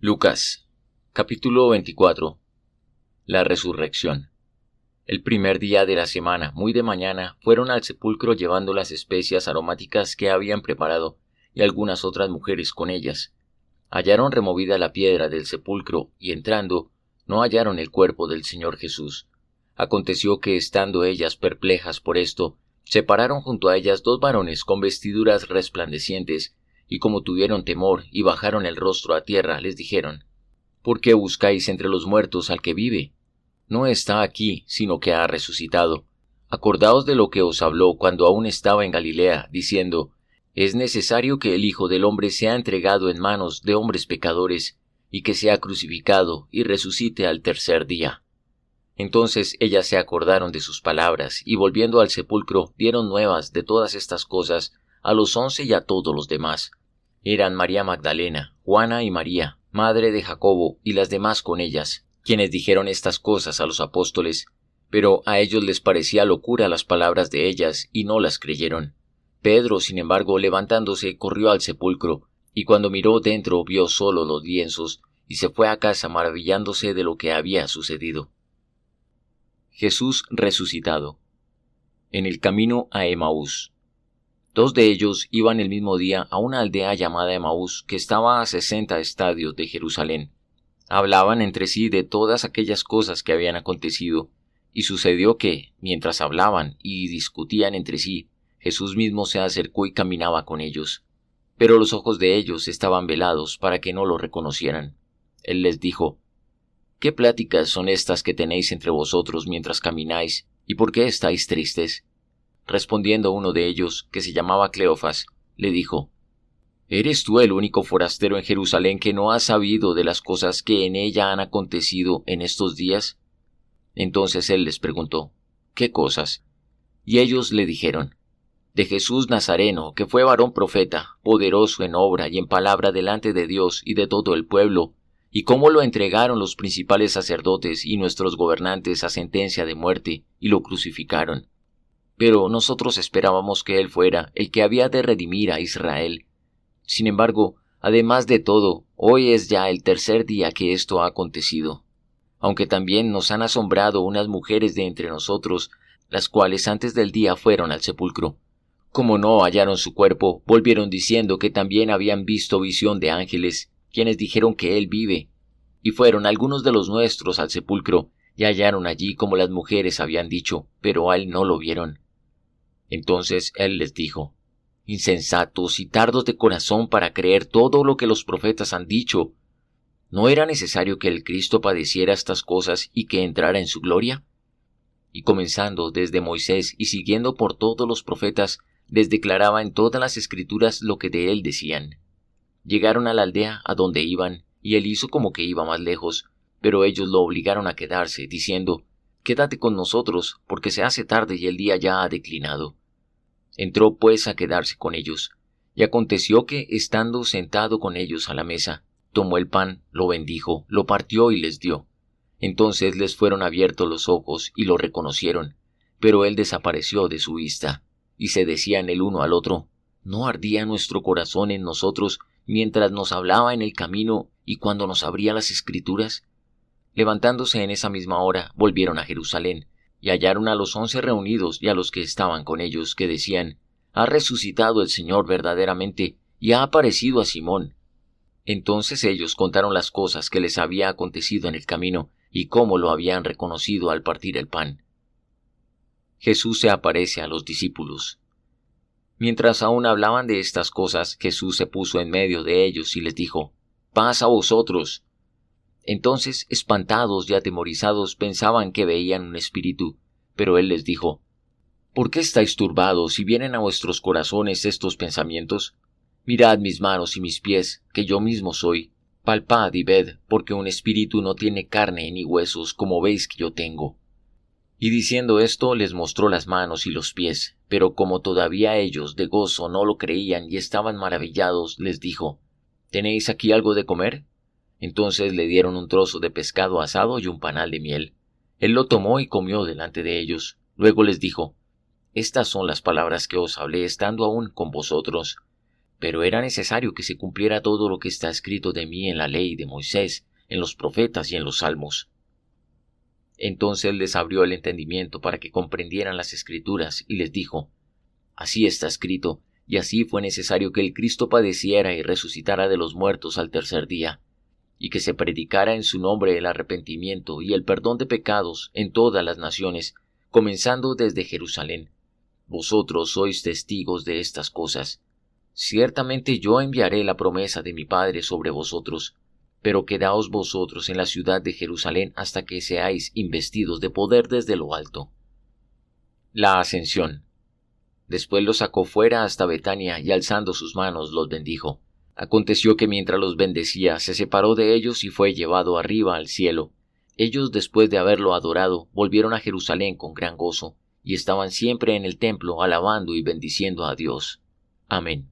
Lucas, capítulo 24. La resurrección. El primer día de la semana, muy de mañana, fueron al sepulcro llevando las especias aromáticas que habían preparado, y algunas otras mujeres con ellas. Hallaron removida la piedra del sepulcro, y entrando, no hallaron el cuerpo del Señor Jesús. Aconteció que, estando ellas perplejas por esto, se pararon junto a ellas dos varones con vestiduras resplandecientes, y como tuvieron temor y bajaron el rostro a tierra, les dijeron: ¿Por qué buscáis entre los muertos al que vive? No está aquí, sino que ha resucitado. Acordaos de lo que os habló cuando aún estaba en Galilea, diciendo: Es necesario que el Hijo del Hombre sea entregado en manos de hombres pecadores, y que sea crucificado y resucite al tercer día. Entonces ellas se acordaron de sus palabras, y volviendo al sepulcro dieron nuevas de todas estas cosas a los 11 y a todos los demás. Eran María Magdalena, Juana y María, madre de Jacobo, y las demás con ellas, quienes dijeron estas cosas a los apóstoles, pero a ellos les parecía locura las palabras de ellas, y no las creyeron. Pedro, sin embargo, levantándose, corrió al sepulcro, y cuando miró dentro vio solo los lienzos, y se fue a casa maravillándose de lo que había sucedido. Jesús resucitado. En el camino a Emaús. Dos de ellos iban el mismo día a una aldea llamada Emaús, que estaba a 60 estadios de Jerusalén. Hablaban entre sí de todas aquellas cosas que habían acontecido, y sucedió que, mientras hablaban y discutían entre sí, Jesús mismo se acercó y caminaba con ellos. Pero los ojos de ellos estaban velados para que no lo reconocieran. Él les dijo: ¿Qué pláticas son estas que tenéis entre vosotros mientras camináis, y por qué estáis tristes? Respondiendo uno de ellos, que se llamaba Cleofas, le dijo: ¿Eres tú el único forastero en Jerusalén que no ha sabido de las cosas que en ella han acontecido en estos días? Entonces él les preguntó: ¿Qué cosas? Y ellos le dijeron: De Jesús Nazareno, que fue varón profeta, poderoso en obra y en palabra delante de Dios y de todo el pueblo, y cómo lo entregaron los principales sacerdotes y nuestros gobernantes a sentencia de muerte, y lo crucificaron. Pero nosotros esperábamos que él fuera el que había de redimir a Israel. Sin embargo, además de todo, hoy es ya el tercer día que esto ha acontecido. Aunque también nos han asombrado unas mujeres de entre nosotros, las cuales antes del día fueron al sepulcro. Como no hallaron su cuerpo, volvieron diciendo que también habían visto visión de ángeles, quienes dijeron que él vive. Y fueron algunos de los nuestros al sepulcro, y hallaron allí como las mujeres habían dicho, pero a él no lo vieron. Entonces él les dijo: Insensatos y tardos de corazón para creer todo lo que los profetas han dicho. ¿No era necesario que el Cristo padeciera estas cosas y que entrara en su gloria? Y comenzando desde Moisés y siguiendo por todos los profetas, les declaraba en todas las escrituras lo que de él decían. Llegaron a la aldea a donde iban, y él hizo como que iba más lejos, pero ellos lo obligaron a quedarse, diciendo: Quédate con nosotros, porque se hace tarde y el día ya ha declinado. Entró pues a quedarse con ellos, y aconteció que, estando sentado con ellos a la mesa, tomó el pan, lo bendijo, lo partió y les dio. Entonces les fueron abiertos los ojos y lo reconocieron, pero él desapareció de su vista, y se decían el uno al otro: ¿No ardía nuestro corazón en nosotros mientras nos hablaba en el camino y cuando nos abría las Escrituras? Levantándose en esa misma hora, volvieron a Jerusalén, y hallaron a los 11 reunidos y a los que estaban con ellos, que decían: Ha resucitado el Señor verdaderamente, y ha aparecido a Simón. Entonces ellos contaron las cosas que les había acontecido en el camino, y cómo lo habían reconocido al partir el pan. Jesús se aparece a los discípulos. Mientras aún hablaban de estas cosas, Jesús se puso en medio de ellos y les dijo: Paz a vosotros. Entonces, espantados y atemorizados, pensaban que veían un espíritu, pero él les dijo: ¿Por qué estáis turbados y vienen a vuestros corazones estos pensamientos? Mirad mis manos y mis pies, que yo mismo soy. Palpad y ved, porque un espíritu no tiene carne ni huesos, como veis que yo tengo. Y diciendo esto, les mostró las manos y los pies, pero como todavía ellos de gozo no lo creían y estaban maravillados, les dijo: ¿Tenéis aquí algo de comer? Entonces le dieron un trozo de pescado asado y un panal de miel. Él lo tomó y comió delante de ellos. Luego les dijo: Estas son las palabras que os hablé estando aún con vosotros, pero era necesario que se cumpliera todo lo que está escrito de mí en la ley de Moisés, en los profetas y en los salmos. Entonces les abrió el entendimiento para que comprendieran las Escrituras y les dijo: Así está escrito, y así fue necesario que el Cristo padeciera y resucitara de los muertos al tercer día, y que se predicara en su nombre el arrepentimiento y el perdón de pecados en todas las naciones, comenzando desde Jerusalén. Vosotros sois testigos de estas cosas. Ciertamente yo enviaré la promesa de mi Padre sobre vosotros, pero quedaos vosotros en la ciudad de Jerusalén hasta que seáis investidos de poder desde lo alto. La ascensión. Después los sacó fuera hasta Betania y alzando sus manos los bendijo. Aconteció que mientras los bendecía, se separó de ellos y fue llevado arriba al cielo. Ellos, después de haberlo adorado, volvieron a Jerusalén con gran gozo, y estaban siempre en el templo alabando y bendiciendo a Dios. Amén.